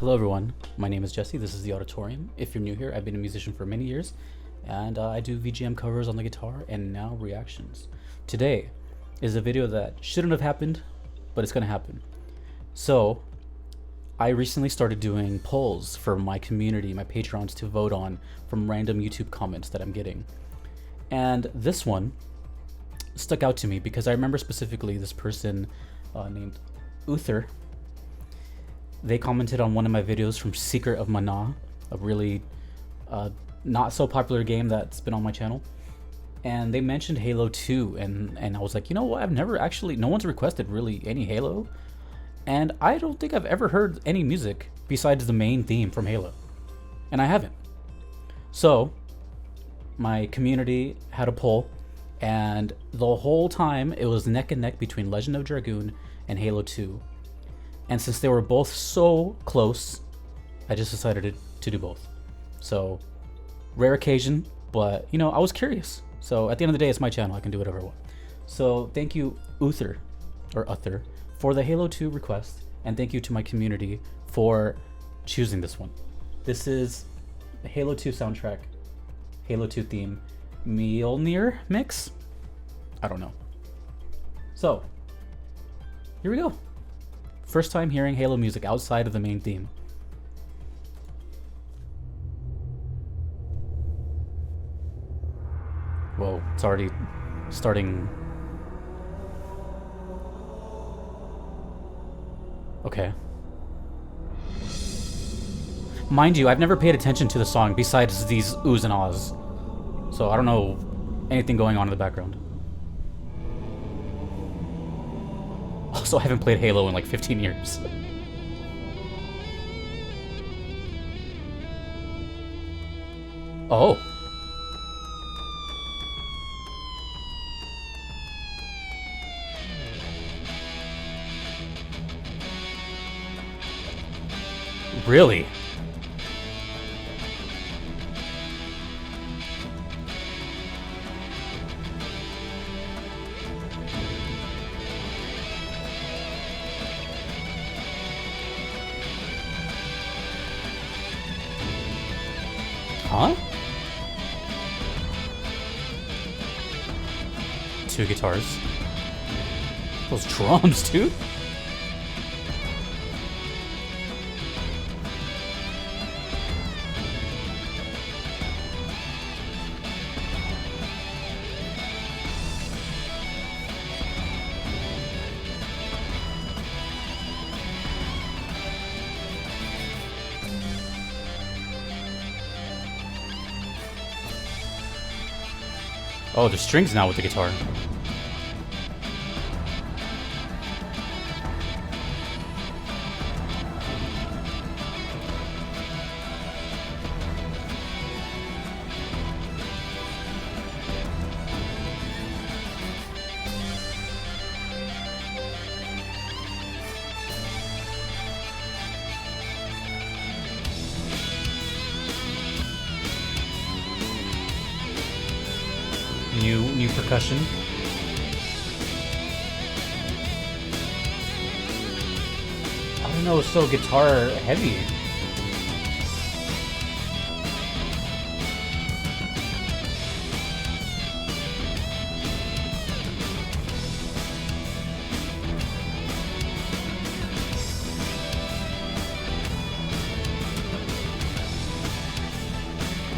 Hello, everyone. My name is Jesse. This is the Auditorium. If you're new here, I've been a musician for many years, and I do VGM covers on the guitar and now reactions. Today is a video that shouldn't have happened, but it's going to happen. So, I recently started doing polls for my community, my Patreons, to vote on from random YouTube comments that I'm getting. And this one stuck out to me because I remember specifically this person named Uther. They commented on one of my videos from Secret of Mana, a really not so popular game that's been on my channel. And they mentioned Halo 2, and I was like, you know what, I've never actually, no one's requested really any Halo. And I don't think I've ever heard any music besides the main theme from Halo. And I haven't. So, my community had a poll, and the whole time it was neck and neck between Legend of Dragoon and Halo 2. And since they were both so close, I just decided to do both. So, rare occasion, but you know, I was curious. So at the end of the day, it's my channel. I can do whatever I want. So thank you, Uther, for the Halo 2 request. And thank you to my community for choosing this one. This is the Halo 2 soundtrack, Halo 2 theme, Mjolnir mix? I don't know. So, here we go. First time hearing Halo music outside of the main theme. Whoa, it's already starting. Okay. Mind you, I've never paid attention to the song besides these oohs and ahs. So I don't know anything going on in the background. Also, I haven't played Halo in like 15 years. Oh. Really? Huh? Two guitars. Those drums, dude. Oh, there's strings now with the guitar. New percussion. I don't know, it's so guitar heavy.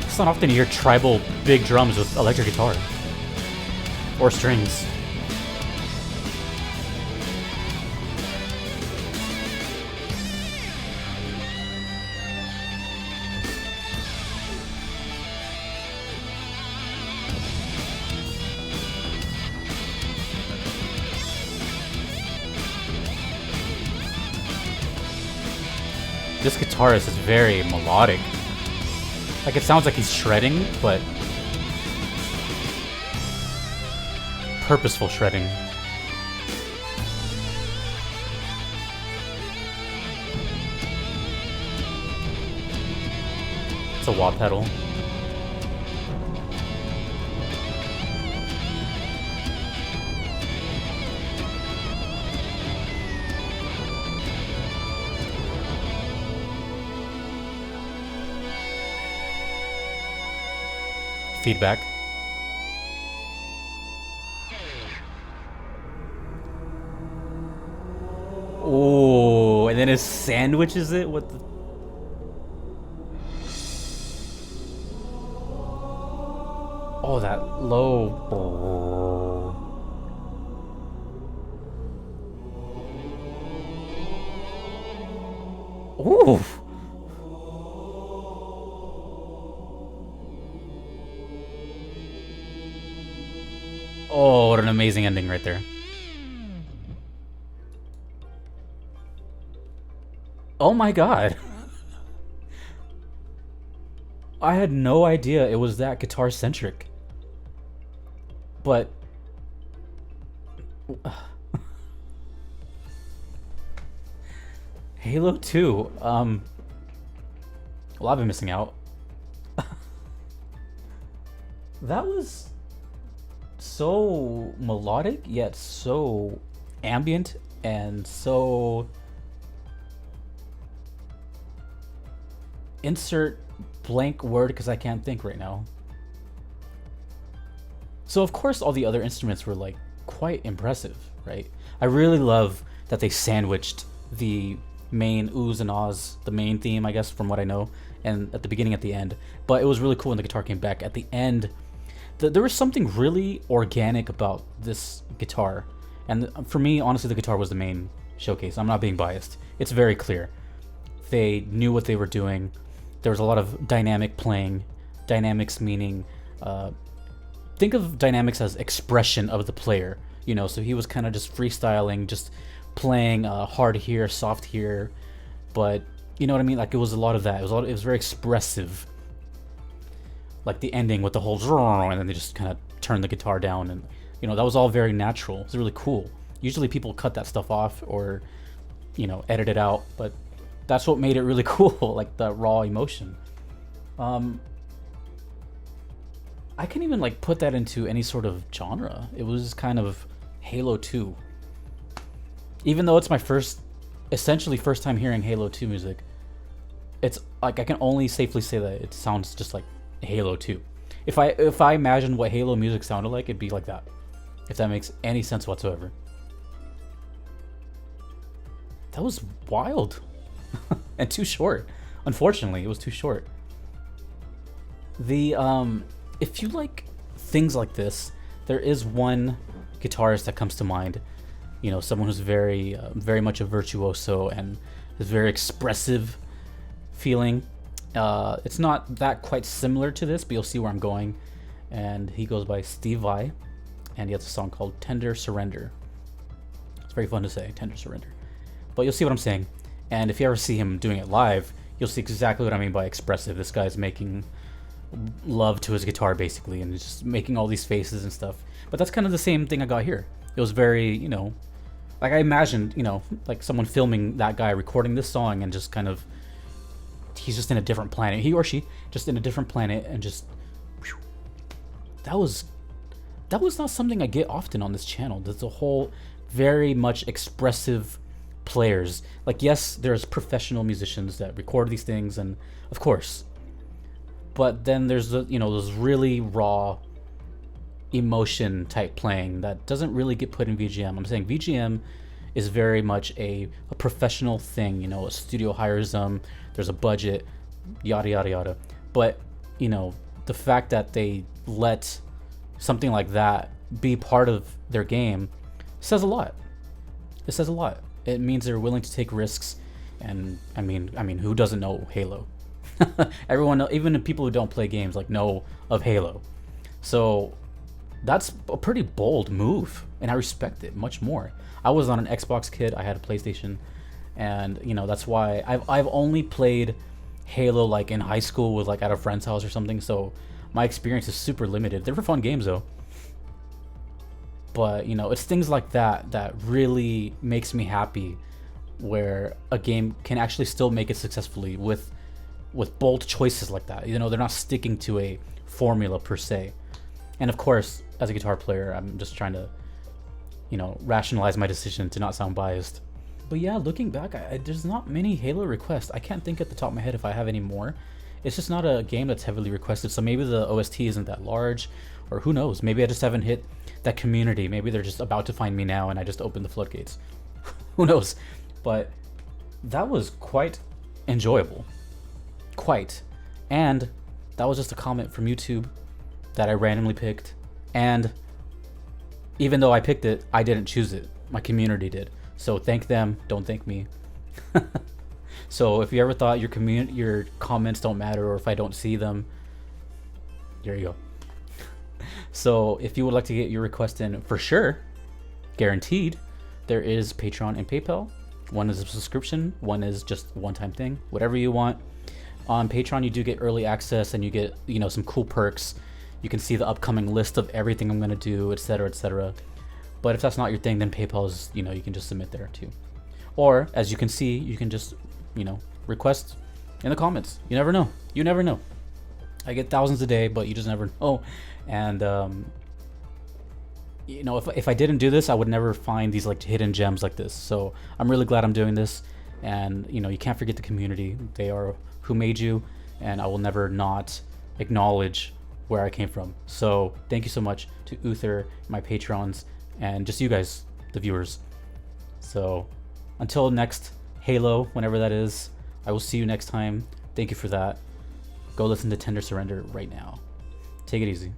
It's not often you hear tribal big drums with electric guitar. Or strings. This guitarist is very melodic. Like, it sounds like he's shredding, but purposeful shredding. It's a wah pedal. feedback. Oh, and then it sandwiches it with the... Oh, that low. Ooh. Oh, what an amazing ending right there. Oh my god. I had no idea it was that guitar centric. But Halo 2, well, I've been missing out. That was so melodic, yet so ambient and so... Insert blank word because I can't think right now. So of course all the other instruments were like quite impressive, right? I really love that they sandwiched the main oohs and ahs, the main theme, I guess, from what I know, and at the beginning, at the end. But it was really cool when the guitar came back at the end. There was something really organic about this guitar, and for me, honestly, the guitar was the main showcase. I'm not being biased. It's very clear. They knew what they were doing. There was a lot of dynamic playing. Dynamics meaning, think of dynamics as expression of the player. You know, so he was kind of just freestyling, just playing hard here, soft here, but you know what I mean? Like it was a lot of that. It was very expressive. Like the ending with the whole and then they just kind of turned the guitar down, and you know that was all very natural. It's really cool. Usually people cut that stuff off or you know edit it out, but that's what made it really cool, like the raw emotion. I can't even like put that into any sort of genre. It was kind of Halo 2. Even though it's my essentially first time hearing Halo 2 music, it's like I can only safely say that it sounds just like Halo 2. If I imagine what Halo music sounded like, it'd be like that. If that makes any sense whatsoever. That was wild. And too short. Unfortunately, it was too short. The if you like things like this, there is one guitarist that comes to mind. You know, someone who's very much a virtuoso and is very expressive feeling. It's not that quite similar to this, but you'll see where I'm going. And he goes by Steve Vai, and he has a song called Tender Surrender. It's very fun to say, Tender Surrender. But you'll see what I'm saying. And if you ever see him doing it live, you'll see exactly what I mean by expressive. This guy's making love to his guitar, basically, and just making all these faces and stuff. But that's kind of the same thing I got here. It was very, you know, like I imagined, you know, like someone filming that guy recording this song and just kind of, he's just in a different planet. He or she just in a different planet and just, whew, that was not something I get often on this channel. There's a whole very much expressive players. Like, yes, there's professional musicians that record these things, and of course, but then there's the, you know, those really raw emotion type playing that doesn't really get put in VGM. I'm saying VGM is very much a professional thing. You know, a studio hires them, there's a budget, yada yada yada. But you know, the fact that they let something like that be part of their game says a lot. It says a lot. It means they're willing to take risks, and I mean, who doesn't know Halo? Everyone, even people who don't play games, like know of Halo. So that's a pretty bold move, and I respect it much more. I was on an Xbox kid. I had a PlayStation, and you know that's why I've only played Halo like in high school with like at a friend's house or something. So my experience is super limited. They were fun games though. But you know, it's things like that that really makes me happy, where a game can actually still make it successfully with bold choices like that. You know, they're not sticking to a formula per se. And of course, as a guitar player, I'm just trying to, you know, rationalize my decision to not sound biased. But yeah, looking back, there's not many Halo requests. I can't think at the top of my head if I have any more. it's just not a game that's heavily requested. So maybe the OST isn't that large, or who knows? Maybe I just haven't hit that community. Maybe they're just about to find me now, and I just opened the floodgates. Who knows? But that was quite enjoyable. Quite. And that was just a comment from YouTube that I randomly picked. And even though I picked it, I didn't choose it. My community did. So thank them, don't thank me. So if you ever thought your comments don't matter, or if I don't see them, there you go. So if you would like to get your request in for sure, guaranteed, there is Patreon and PayPal. One is a subscription, one is just a one-time thing, whatever you want. On Patreon, you do get early access, and you get, you know, some cool perks. You can see the upcoming list of everything I'm gonna do, etc., etc. But if that's not your thing, then PayPal is, you know, you can just submit there too. Or as you can see, you can just, you know, request in the comments. You never know. You never know. I get thousands a day, but you just never know. And you know, if I didn't do this, I would never find these like hidden gems like this. So I'm really glad I'm doing this. And you know, you can't forget the community. They are who made you, and I will never not acknowledge where I came from. So thank you so much to Uther, my patrons, and just you guys, the viewers. So until next Halo, whenever that is, I will see you next time. Thank you for that. Go listen to Tender Surrender right now. Take it easy.